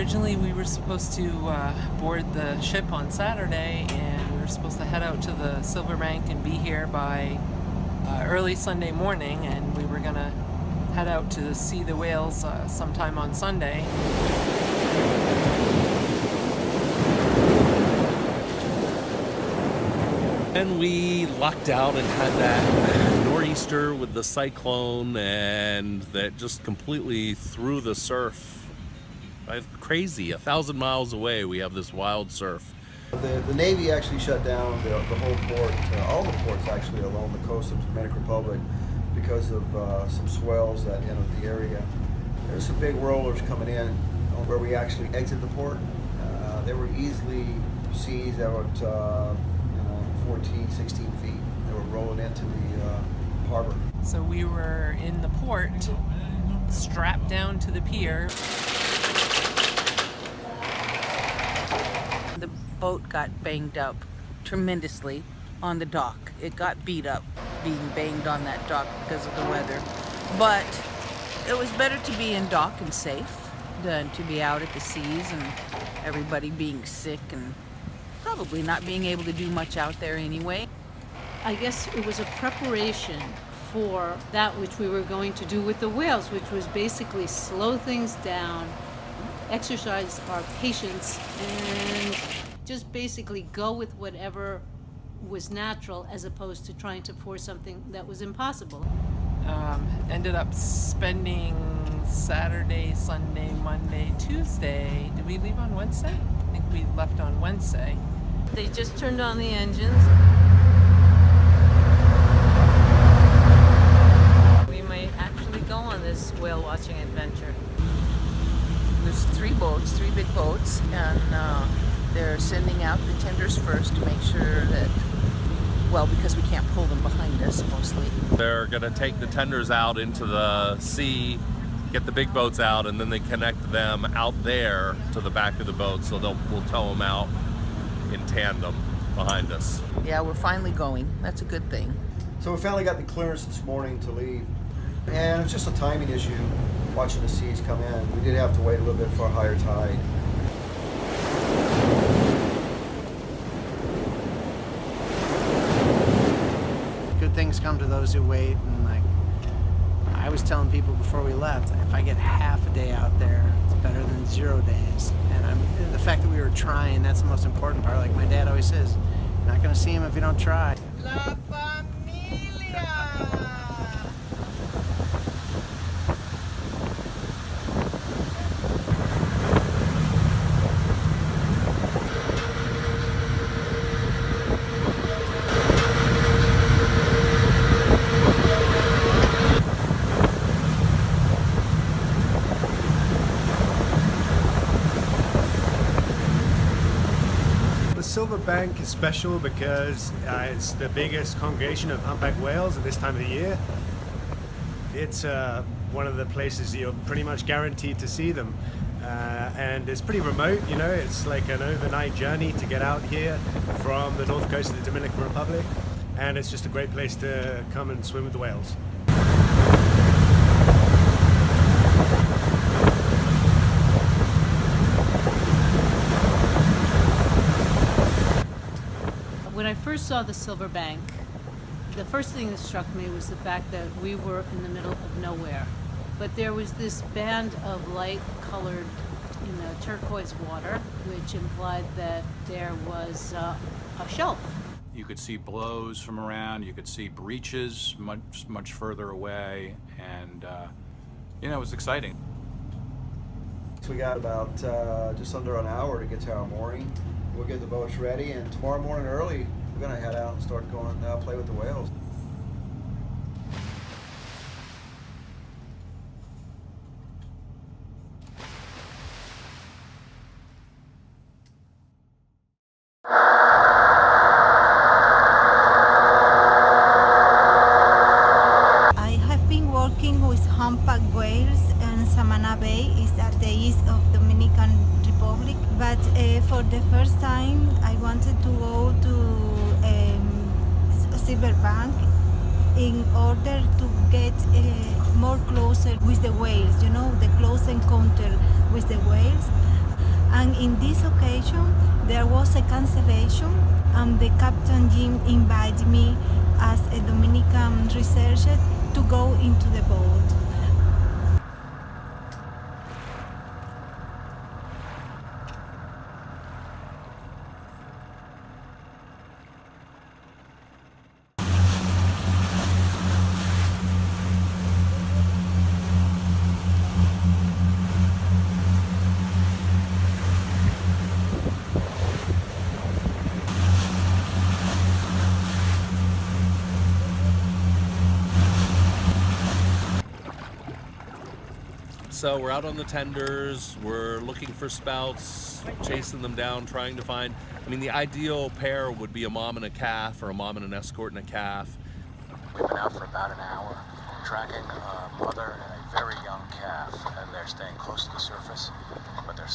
Originally we were supposed to board the ship on Saturday, and we were supposed to head out to the Silverbank and be here by early Sunday morning, and we were gonna head out to see the whales sometime on Sunday. And we lucked out and had that nor'easter with the cyclone, and that just completely threw the surf. Crazy, 1,000 miles away we have this wild surf. The Navy actually shut down the whole port, all the ports actually along the coast of the Dominican Republic because of some swells that entered the area. There's some big rollers coming in where we actually exit the port. They were easily seas that were 14, 16 feet. They were rolling into the harbor. So we were in the port, strapped down to the pier. The boat got banged up tremendously on the dock. It got beat up being banged on that dock because of the weather. But it was better to be in dock and safe than to be out at the seas and everybody being sick and probably not being able to do much out there anyway. I guess it was a preparation for that which we were going to do with the whales, which was basically slow things down, exercise our patience, and just basically go with whatever was natural as opposed to trying to force something that was impossible. Ended up spending Saturday, Sunday, Monday, Tuesday. Did we leave on Wednesday? I think we left on Wednesday. They just turned on the engines. We might actually go on this whale watching adventure. There's three big boats, and they're sending out the tenders first to make sure that, well, because we can't pull them behind us mostly. They're gonna take the tenders out into the sea, get the big boats out, and then they connect them out there to the back of the boat, so we'll tow them out in tandem behind us. Yeah, we're finally going. That's a good thing. So we finally got the clearance this morning to leave. And it was just a timing issue watching the seas come in. We did have to wait a little bit for a higher tide. Good things come to those who wait, and like I was telling people before we left, if I get half a day out there, it's better than 0 days. And the fact that we were trying, that's the most important part. Like my dad always says, you're not gonna see him if you don't try. La familia! Silverbank is special because it's the biggest congregation of humpback whales at this time of the year. It's one of the places you're pretty much guaranteed to see them. And it's pretty remote, you know, it's like an overnight journey to get out here from the north coast of the Dominican Republic. And it's just a great place to come and swim with the whales. When I first saw the Silverbank, the first thing that struck me was the fact that we were in the middle of nowhere. But there was this band of light-colored, turquoise water, which implied that there was a shelf. You could see blows from around, you could see breaches much further away, and it was exciting. So we got about just under an hour to get to our mooring. We'll get the boats ready, and tomorrow morning early, we're gonna head out and start going play with the whales. I have been working with humpback whales, and Samana Bay is at the east of Dominican Republic. But for the first time, I wanted to go to Silverbank in order to get more closer with the whales, the close encounter with the whales. And in this occasion, there was a cancellation, and the Captain Jim invited me as a Dominican researcher to go into the boat. So we're out on the tenders, we're looking for spouts, chasing them down, trying to find, I mean, the ideal pair would be a mom and a calf, or a mom and an escort and a calf. We've been out for about an hour tracking a mother and a very young calf, and they're staying close to the surface, but they're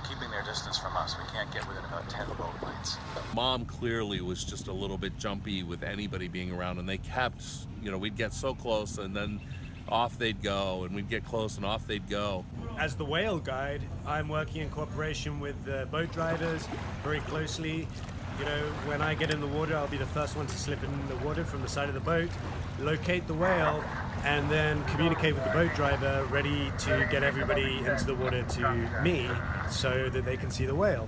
keeping their distance from us. We can't get within about 10 boat lengths. Mom clearly was just a little bit jumpy with anybody being around, and they kept, we'd get so close and then off they'd go, and we'd get close and off they'd go. As the whale guide, I'm working in cooperation with the boat drivers very closely. When I get in the water, I'll be the first one to slip in the water from the side of the boat, locate the whale, and then communicate with the boat driver, ready to get everybody into the water to me so that they can see the whale.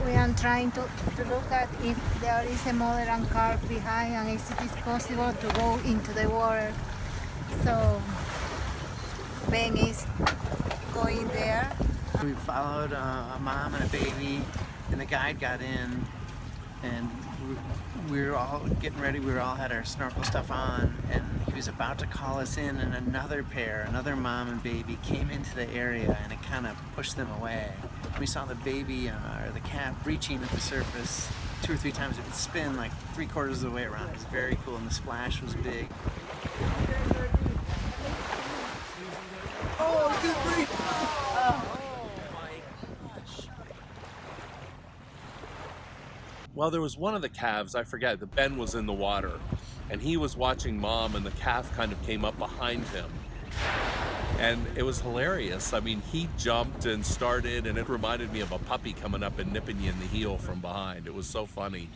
We are trying to look at if there is a mother and calf behind, and if it is possible to go into the water. So Ben is going there. We followed a mom and a baby, and the guide got in, and we were all getting ready. We all had our snorkel stuff on, and he was about to call us in, and another mom and baby came into the area, and it kind of pushed them away. We saw the baby, or the calf, breaching at the surface 2 or 3 times. It would spin like 3/4 of the way around. It was very cool, and the splash was big. Well, there was one of the calves, I forget, that Ben was in the water, and he was watching Mom, and the calf kind of came up behind him. And it was hilarious. I mean, he jumped and started, and it reminded me of a puppy coming up and nipping you in the heel from behind. It was so funny.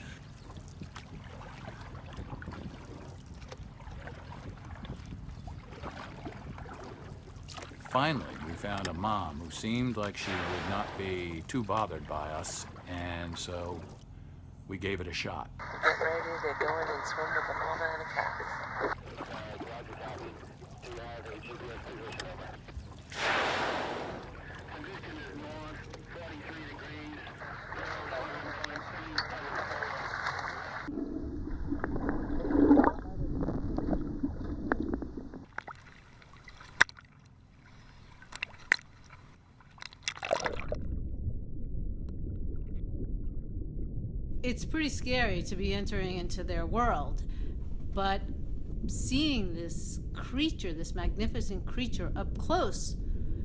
Finally, we found a mom who seemed like she would not be too bothered by us, and so we gave it a shot. Get ready to go in and swim with a mama and a calf. It's pretty scary to be entering into their world, but seeing this creature, this magnificent creature up close,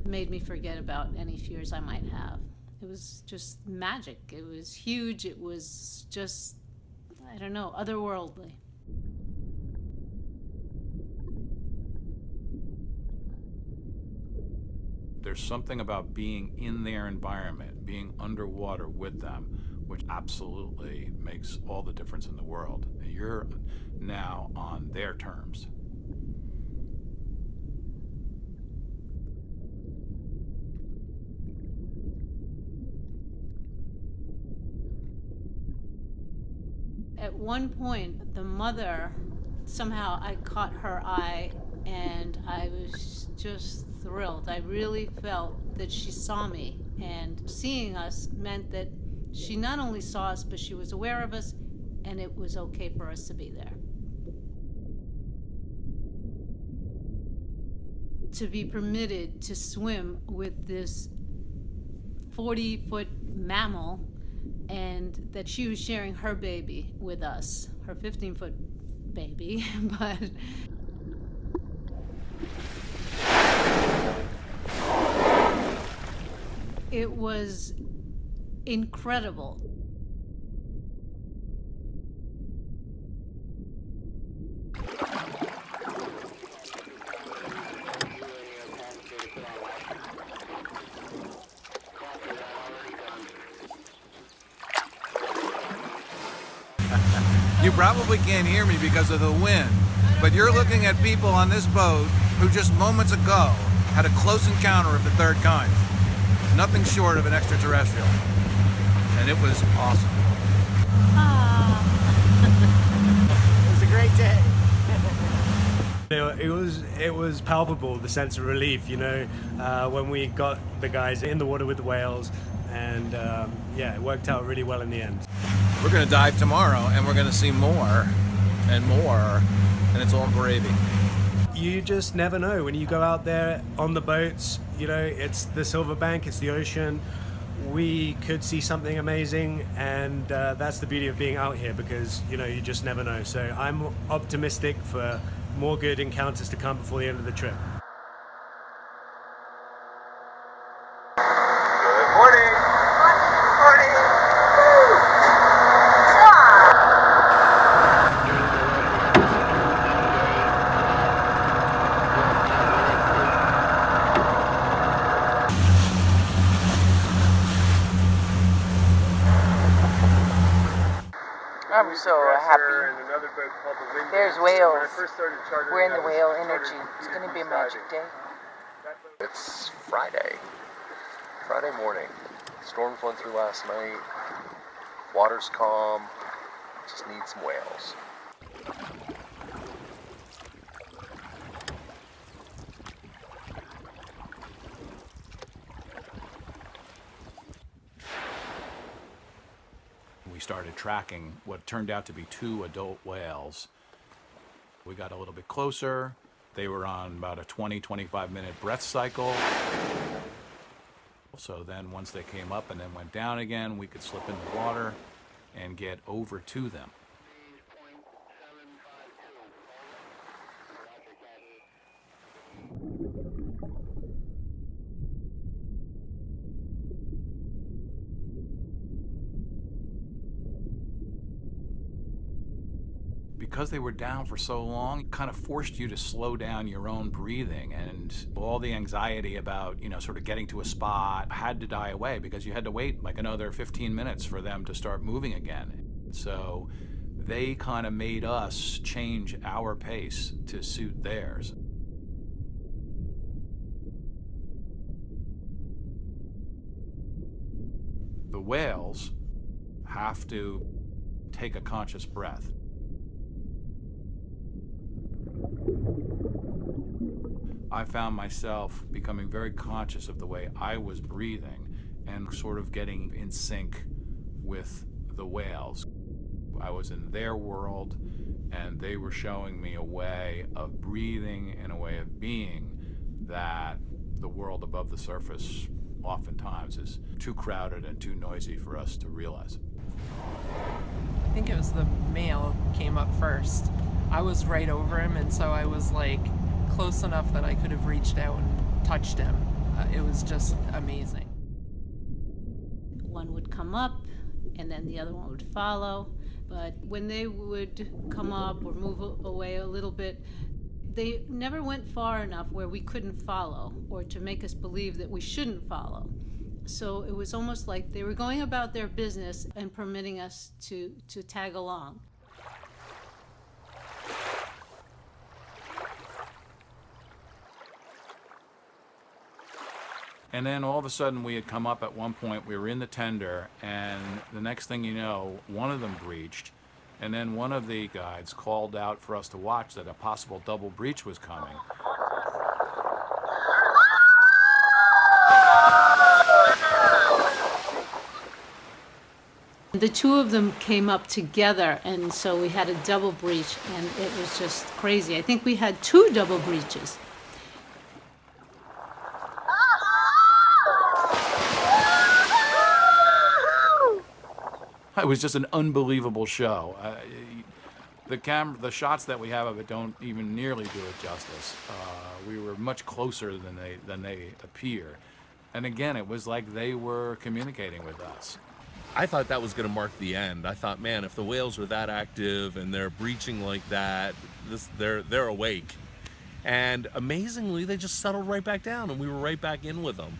made me forget about any fears I might have. It was just magic. It was huge. It was just, I don't know, otherworldly. There's something about being in their environment, being underwater with them, which absolutely makes all the difference in the world. You're now on their terms. At one point, the mother, somehow I caught her eye, and I was just thrilled. I really felt that she saw me, and seeing us meant that she not only saw us, but she was aware of us, and it was okay for us to be there. To be permitted to swim with this 40-foot mammal, and that she was sharing her baby with us, her 15-foot baby, but it was incredible. probably can't hear me because of the wind, but you're looking at people on this boat who just moments ago had a close encounter of the third kind. Nothing short of an extraterrestrial. And it was awesome. It was a great day. It was palpable, the sense of relief, when we got the guys in the water with the whales, and yeah, it worked out really well in the end. We're going to dive tomorrow, and we're going to see more and more, and it's all gravy. You just never know when you go out there on the boats. It's the Silverbank, it's the ocean. We could see something amazing, and that's the beauty of being out here, because you just never know. So I'm optimistic for more good encounters to come before the end of the trip. Good morning. I'm so happy. There's whales. We're in the whale energy. It's going to be a magic day. It's Friday morning. Storms went through last night. Water's calm. Just need some whales. We started tracking what turned out to be 2 adult whales. We got a little bit closer. They were on about a 20-25 minute breath cycle. So then once they came up and then went down again, we could slip in the water and get over to them. Because they were down for so long, it kind of forced you to slow down your own breathing, and all the anxiety about, sort of getting to a spot had to die away, because you had to wait like another 15 minutes for them to start moving again. So they kind of made us change our pace to suit theirs. The whales have to take a conscious breath. I found myself becoming very conscious of the way I was breathing and sort of getting in sync with the whales. I was in their world, and they were showing me a way of breathing and a way of being that the world above the surface oftentimes is too crowded and too noisy for us to realize. I think it was the male came up first. I was right over him, and so I was like close enough that I could have reached out and touched him. It was just amazing. One would come up, and then the other one would follow. But when they would come up or move away a little bit, they never went far enough where we couldn't follow, or to make us believe that we shouldn't follow. So it was almost like they were going about their business and permitting us to tag along. And then all of a sudden we had come up at one point, we were in the tender, and the next thing you know, one of them breached, and then one of the guides called out for us to watch that a possible double breach was coming. The two of them came up together, and so we had a double breach, and it was just crazy. I think we had 2 double breaches. It was just an unbelievable show. The shots that we have of it don't even nearly do it justice. We were much closer than they appear, and again, it was like they were communicating with us. I thought that was going to mark the end. I thought, man, if the whales are that active and they're breaching like that, they're awake. And amazingly, they just settled right back down, and we were right back in with them.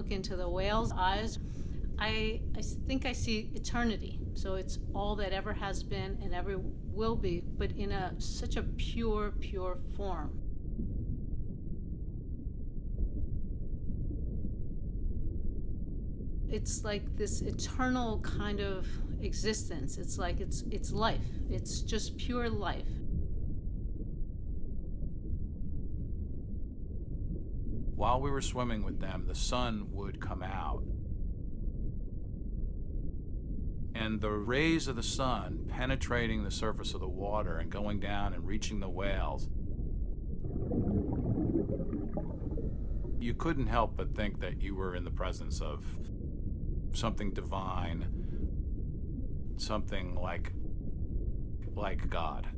look into the whale's eyes, I think I see eternity. So it's all that ever has been and ever will be, but in such a pure form. It's like this eternal kind of existence. It's like it's life. It's just pure life. While we were swimming with them, the sun would come out. And the rays of the sun penetrating the surface of the water and going down and reaching the whales, you couldn't help but think that you were in the presence of something divine, something like God.